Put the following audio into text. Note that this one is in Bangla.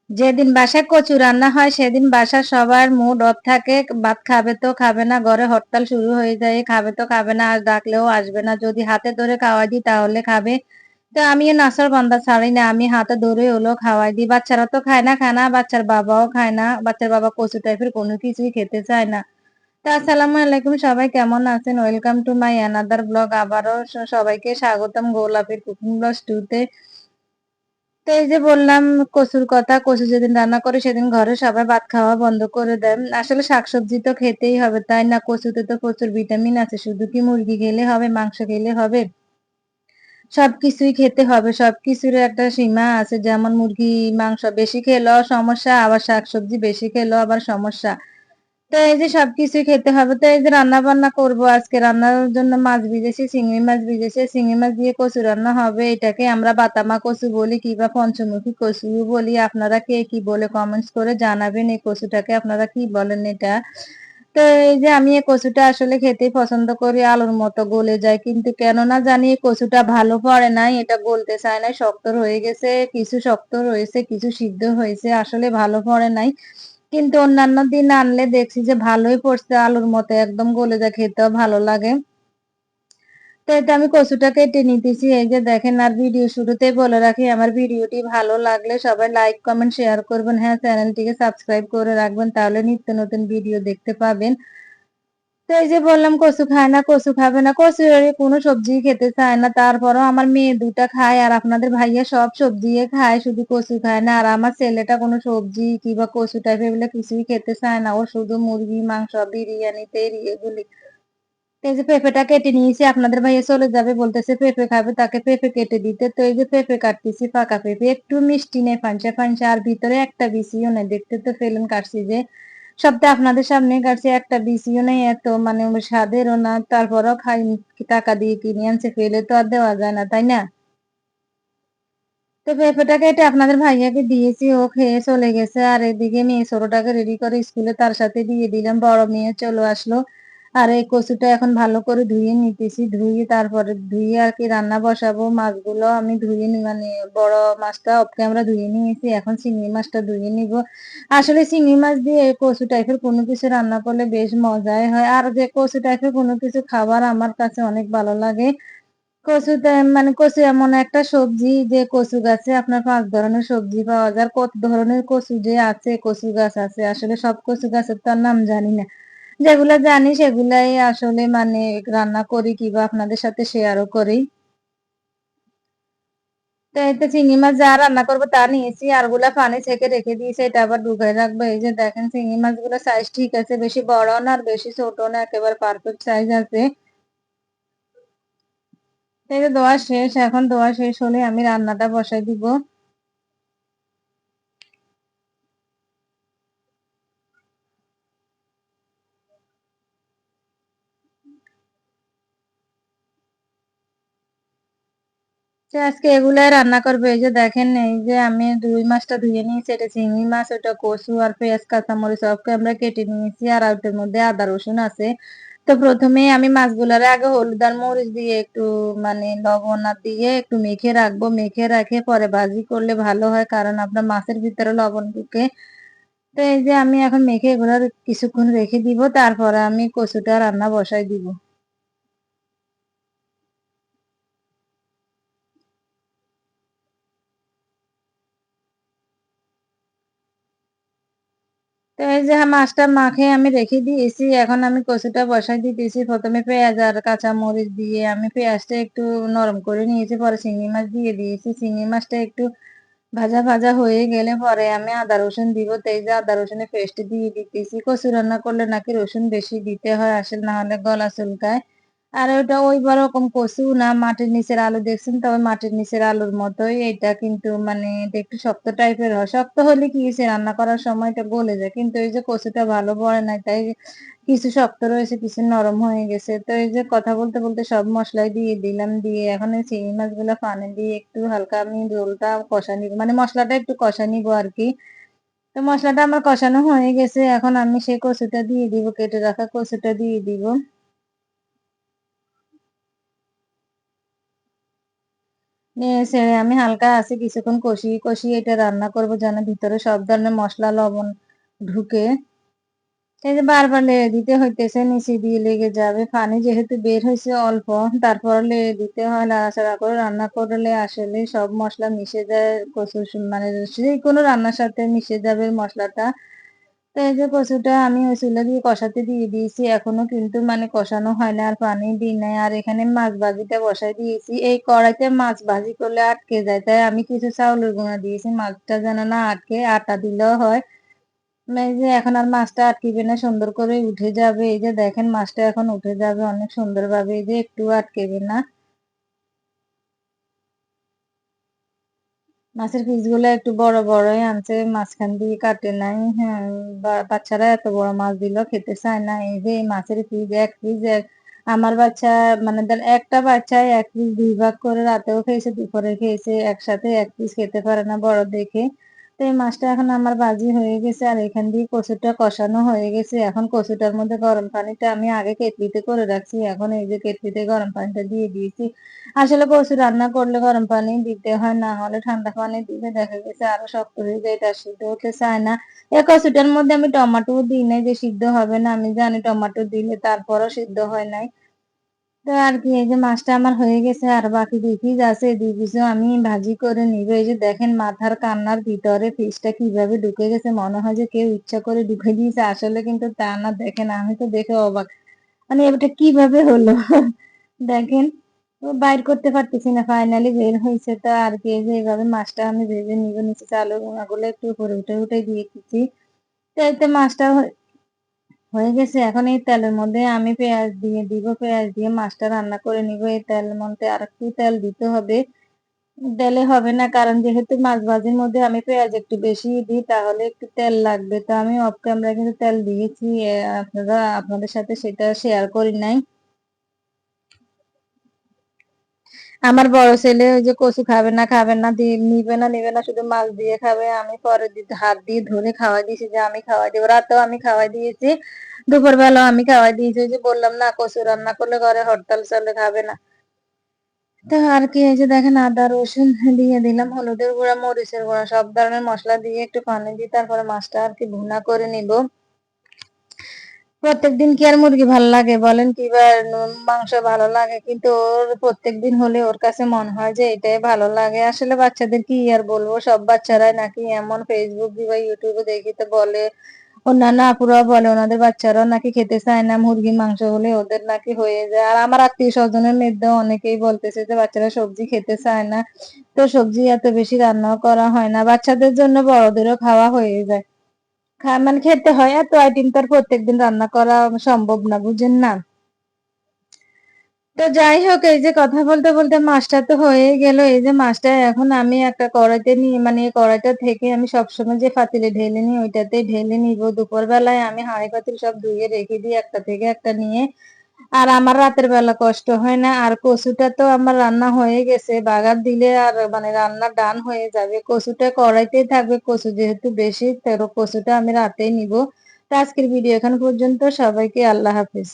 যেদিন বাসায় কচু রান্না হয় সেদিন বাসার সবার মুড অফ থাকে। ভাত খাবে তো খাবে না, ঘরে হরতাল শুরু হয়ে যায়। খাবে তো খাবে না, আর ডাকলেও আসবে না। যদি হাতে ধরে খাওয়াই দিই তাহলে খাবে। তো আমিও নাছোড় বান্দা ছাড়ি না, আমি হাতে ধরে হলেও খাওয়াই দিই। বাচ্চারা তো খায় না, বাচ্চার বাবাও খায় না। বাচ্চার বাবা কচু টাইপের কোনো কিছুই খেতে চায় না। তো আসসালামু আলাইকুম, সবাই কেমন আছেন? Welcome to my another blog. আবারও সবাইকে স্বাগতম গোলাপের কুকিং ব্লগ 2 তে। তো এই যে বললাম কচুর কথা, কচু যেদিন রান্না করে সেদিন ঘরে সবাই ভাত খাওয়া বন্ধ করে দেয়। আসলে শাকসবজি তো খেতেই হবে, তাই না? কচুতে তো প্রচুর ভিটামিন আছে। শুধু কি মুরগি খেলে হবে, মাংস খেলে হবে? সবকিছুই খেতে হবে। সবকিছুর একটা সীমা আছে। যেমন মুরগি মাংস বেশি খেলেও সমস্যা, আবার শাকসবজি বেশি খেলেও আবার সমস্যা। তো এই যে সবকিছুই খেতে হবে। তো এই যে রান্না বান্না করব, আজকে রান্নার জন্য মাছ ভিজেছি, চিংড়ি মাছ ভিজেছে। চিংড়ি মাছ দিয়ে কচু রান্না হবে। এটাকে আমরা বাতামা কচু বলি কিংবা পঞ্চমুখী কচু বলি। আপনারা কে কি বলে কমেন্টস করে জানাবেন। এই কচুটাকে আপনারা কি বলেন এটা? তো এই যে আমি এই কচুটা আসলে খেতেই পছন্দ করি, আলুর মতো গলে যায়। কিন্তু কেন না জানি এই কচুটা ভালো পড়ে নাই, এটা গলতে চায় না, শক্ত রয়ে গেছে। কিছু শক্ত রয়েছে, কিছু সিদ্ধ হয়েছে, আসলে ভালো পড়ে নাই। কিন্তু অন্যান্য দিন আনলে দেখছি যে ভালোই পড়ছে, আলুর মতো একদম গলে যায়, খেতেও ভালো লাগে। তো এটা আমি কচুটা কেটে নিতেছি। এই যে দেখেন, আর ভিডিও শুরুতেই বলে রাখি, আমার ভিডিওটি ভালো লাগলে সবাই লাইক কমেন্ট শেয়ার করবেন। হ্যাঁ, চ্যানেলটিকে সাবস্ক্রাইব করে রাখবেন, তাহলে নিত্য নতুন ভিডিও দেখতে পাবেন। তো এই যে বললাম কচু খায় না, কচু খাবে না, কচু কোনো সবজি খেতে চায় না। তারপরও আমার মেয়ে দুটা খায়, আর আপনাদের ভাইয়া সব সবজি খায়, শুধু কচু খায় না। আর আমার ছেলেটা কোনো সবজি কিংবা কচু টাইপের এগুলো কিছুই খেতে চায় না। ও শুধু মুরগি মাংস, বিরিয়ানি তেরি এগুলি। তো এই যে পেঁপেটা কেটে নিয়েছি, আপনাদের ভাইয়া চলে যাবে, বলতেছে পেঁপে খাবে, তাকে পেঁপে কেটে দিতে। তো এই যে পেঁপে কাটতেছি, পাকা পেঁপে, একটু মিষ্টি নেই, ফাঞ্চা ফাঞ্চা, আর ভিতরে একটা বিচিও নেই। দেখতে তো ফেলেন কাটছি যে, সবটা আপনাদের সামনে কাটছি, একটা বিচিও নেই। এত মানে স্বাদেরও না, তারপরও খাই। টাকা দিয়ে কিনে আনছে, ফেলে তো আর দেওয়া যায় না, তাই না? তো পেঁপেটা কেটে আপনাদের ভাইয়াকে দিয়েছি, ও খেয়ে চলে গেছে। আর এদিকে মেয়ে ছোটটাকে রেডি করে স্কুলে তার সাথে দিয়ে দিলাম, বড় মেয়ে চলে আসলো। আর এই কচুটা এখন ভালো করে ধুয়ে নিতেছি, ধুয়ে তারপরে ধুয়ে আর কি রান্না বসাবো। মাছগুলো আমি ধুয়ে মানে বড় মাছটা অফ ক্যামেরা ধুয়ে নিয়েছি, এখন চিংড়ি মাছটা ধুয়ে নিব। আসলে চিংড়ি মাছ দিয়ে কচু টাইপের কোনো কিছু রান্না করলে বেশ মজাই হয়। আর যে কচু টাইপের কোনো কিছু খাবার আমার কাছে অনেক ভালো লাগে। কচুতে মানে কচু এমন একটা সবজি যে কচু গাছে আপনার 5 ধরনের সবজি পাওয়া যায়। কত ধরনের কচু যে আছে, কচু গাছ আছে। আসলে সব কচু গাছের তো আর নাম জানি না। যেগুলা জানি সেগুলাই আসলে মানে রান্না করি কিংবা আপনাদের সাথে শেয়ারও করি। তো এই তো চিংড়ি মাছ যা রান্না করবো তা নিয়েছি, আর গুলা পানি ছেঁকে রেখে দিয়েছি, এটা আবার ডুবাই রাখবো। এই যে দেখেন চিংড়ি মাছগুলো সাইজ ঠিক আছে, বেশি বড় না আর বেশি ছোট না, একেবারে পারফেক্ট সাইজ আছে। এই যে ধোয়া শেষ, এখন ধোয়া শেষ হলে আমি রান্নাটা বসাই দিব। যে আজকে এগুলাই রান্না করবে। এই যে দেখেন, এই যে আমি রুই মাছটা ধুয়ে নিয়েছি, এটা চিংড়ি মাছ, ওটা কচু আর পেঁয়াজ কাঁচামরিচ সবকে আমরা কেটে নিয়েছি। আর ওটার মধ্যে আদা রসুন আছে। তো প্রথমে আমি মাছগুলারে আগে হলুদ আর মরিচ দিয়ে একটু মানে লবণ আর দিয়ে একটু মেখে রাখবো। মেখে রাখে পরে ভাজি করলে ভালো হয়, কারণ আপনার মাছের ভিতরে লবণ ঢুকে। তো এই যে আমি এখন মেখে এগুলো কিছুক্ষণ রেখে দিব, তারপরে আমি কচুটা রান্না বসাই দিব। তো এই যে মাছটা মাখে আমি রেখে দিয়েছি, এখন আমি কচুটা বসাই দিতেছি। প্রথমে পেঁয়াজ আর কাঁচা মরিচ দিয়ে আমি পেঁয়াজটা একটু নরম করে নিয়েছি, পরে চিংড়ি মাছ দিয়ে দিয়েছি। চিংড়ি মাছটা একটু ভাজা ভাজা হয়ে গেলে পরে আমি আদা রসুন দিব। তো এই যে আদা রসুনের পেস্ট দিয়ে দিতেছি। কচু রান্না করলে নাকি রসুন বেশি দিতে হয়, আসলে না হলে গলা চুলকায়। আর ওটা ওই রকম কচু না, মাটির নিচের আলু দেখছেন, তবে মাটির নিচের আলুর মতোই এটা, কিন্তু মানে এটা একটু শক্ত টাইপের হয়। শক্ত হলে কি হয়েছে, রান্না করার সময় এটা গলে যায়। কিন্তু এই যে কচুটা ভালো পড়ে নাই, তাই কিছু শক্ত রয়েছে, কিছু নরম হয়ে গেছে। তো এই যে কথা বলতে বলতে সব মশলাই দিয়ে দিলাম, দিয়ে এখন এই চিংড়ি মাছগুলো পানি দিয়ে একটু হালকা আমি ঝোলটা কষা নিব, মানে মশলাটা একটু কষা নিব আর কি। তো মশলাটা আমার কষানো হয়ে গেছে, এখন আমি সেই কচুটা দিয়ে দিব, কেটে রাখা কচুটা দিয়ে দিব। নেড়ে ছেড়ে আমি হালকা আছে কিছুক্ষণ কষিয়ে কষিয়ে এটা রান্না করব যেন ভিতরে সব ধরনের মশলা লবণ ঢুকে। এই যে বারবার লেড়ে দিতে হইতেছে, নিচে দিয়ে লেগে যাবে। পানি যেহেতু বের হয়েছে অল্প, তারপর লেড়ে দিতে হয়, নাড়াচাড়া করে রান্না করলে আসলে সব মশলা মিশে যায়। মানে যে কোনো রান্নার সাথে মিশে যাবে মশলাটা। তো এই যে কচুটা আমি ওই চুলা দিয়ে কষাতে দিয়ে দিয়েছি, এখনো কিন্তু মানে কষানো হয় না, আর পানি দিই নাই। আর এখানে মাছ ভাজিটা বসাই দিয়েছি। এই কড়াইতে মাছ ভাজি করলে আটকে যায়, তাই আমি কিছু চাউলের গুঁড়া দিয়েছি মাছটা যেন না আটকে, আটা দিলেও হয়। এই যে এখন আর মাছটা আটকিবে না, সুন্দর করে উঠে যাবে। এই যে দেখেন মাছটা এখন উঠে যাবে অনেক সুন্দরভাবে, এই যে একটু আটকেবে না। মাছের পিসগুলো একটু বড় বড়ই আনছে, মাঝখান দিয়ে কাটে নাই। হ্যাঁ, বাচ্চারা এত বড় মাছ দিলেও খেতে চায় না। এই যে এই মাছের পিস এক পিস আমার বাচ্চা মানে একটা বাচ্চায় এক পিস দুই ভাগ করে রাতেও খেয়েছে দুপুরে খেয়েছে, একসাথে এক পিস খেতে পারে না বড় দেখে। তো এই মাছটা এখন আমার ভাজি হয়ে গেছে, আর এখান দিয়ে কচুটা কষানো হয়ে গেছে। এখন কচুটার মধ্যে গরম পানিটা আমি আগে কেটলিতে করে রাখছি, এখন এই যে কেটলিতে গরম পানিটা দিয়ে দিয়েছি। আসলে কচু রান্না করলে গরম পানি দিতে হয়, না হলে ঠান্ডা পানি দিলে দেখা গেছে আরো শক্ত হয়ে যায়, এটা সিদ্ধ হতে চায় না। এই কচুটার মধ্যে আমি টমেটো দিই নাই যে সিদ্ধ হবে না, আমি জানি টমেটো দিলে তারপরও সিদ্ধ হয় নাই। তো আর কি, এই যে মাছটা আমার হয়ে গেছে, আর বাকি 2 পিস আছে, 2 পিসও আমি ভাজি করে নিব। এই যে দেখেন মাথার কান্নার ভিতরে পিসটা কিভাবে ঢুকে গেছে, মনে হয় যে কেউ ইচ্ছা করে ঢুকে দিয়েছে, আসলে কিন্তু তা না। দেখেন আমি তো দেখে অবাক, মানে এটা কিভাবে হলো দেখেন, তো বাইর করতে পারতেছি না, ফাইনালি বের হয়েছে। তো আর কি, এই যে এইভাবে মাছটা আমি ভেজে নিব, নিচে চালের গুঁড়াগুলো একটু উপরে উঠে উঠে দিয়ে দিচ্ছি। তো এই তো মাছটা হয়ে গেছে। এখন এই তেলের মধ্যে আমি পেঁয়াজ দিয়ে দিব, পেঁয়াজ দিয়ে মাছটা রান্না করে নিব। এই তেলের মধ্যে আর একটু তেল দিতে হবে, দিলে হবে না, কারণ যেহেতু মাছ ভাজির মধ্যে আমি পেঁয়াজ একটু বেশি দিই, তাহলে একটু তেল লাগবে। তো আমি অফ ক্যামেরা কিন্তু তেল দিয়েছি, আপনাদের সাথে সেটা শেয়ার করি নাই। আমার বড় ছেলে ওই যে কচু খাবে না খাবে না, নিবে না নিবে না, শুধু মাছ দিয়ে খাবে। আমি পরে হাত দিয়ে ধরে খাওয়াই দিয়েছি যে আমি খাওয়াই দিব, রাতেও আমি খাওয়াই দিয়েছি, দুপুর বেলাও আমি খাওয়াই দিয়েছি। ওই যে বললাম না, কচু রান্না করলে ঘরে হরতাল চলে, খাবে না। তো আর কি, এই যে দেখেন আদা রসুন দিয়ে দিলাম, হলুদের গুঁড়া মরিচের গুঁড়া সব ধরনের মশলা দিয়ে একটু পানি দিয়ে তারপরে মাছটা আর কি ভুনা করে নিব। প্রত্যেকদিন কি আর মুরগি ভালো লাগে বলেন, কি বা মাংস ভালো লাগে, কিন্তু ওর প্রত্যেকদিন হলে ওর কাছে মনে হয় যে এটাই ভালো লাগে। আসলে বাচ্চাদের কি আর বলবো, সব বাচ্চারাই নাকি এমন, ফেসবুক বা ইউটিউবে দেখি তো বলে, অন্যান্য আপুরা বলে ওনাদের বাচ্চারাও নাকি খেতে চায় না, মুরগি মাংস হলে ওদের নাকি হয়ে যায়। আর আমার আত্মীয় স্বজনের মধ্যে অনেকেই বলতেছে যে বাচ্চারা সবজি খেতে চায় না, তো সবজি এত বেশি রান্নাও করা হয় না, বাচ্চাদের জন্য বড়দেরও খাওয়া হয়ে যায়। মানে খেতে হয়, এত আইটেম তো আর প্রত্যেকদিন রান্না করা সম্ভব না, বুঝেন না। তো যাই হোক, এই যে কথা বলতে বলতে মাছটা তো হয়ে গেল। এই যে মাছটা এখন আমি একটা কড়াইতে নিয়ে, মানে এই কড়াইটা থেকে আমি সবসময় যে পাতিলে ঢেলে নিই ওইটাতে ঢেলে নিব। দুপুর বেলায় আমি হাঁড়ি পাতিল সব ধুয়ে রেখে দিই একটা থেকে একটা নিয়ে, আর আমার রাতের বেলা কষ্ট হয় না। আর কচুটা তো আমার রান্না হয়ে গেছে, বাগার দিলে আর মানে রান্না ডান হয়ে যাবে। কচুটা কড়াইতেই থাকবে, কচু যেহেতু বেশি, তো কচুটা আমি রাতেই নিব। তো আজকের ভিডিও এখান পর্যন্ত, সবাইকে আল্লাহ হাফেজ।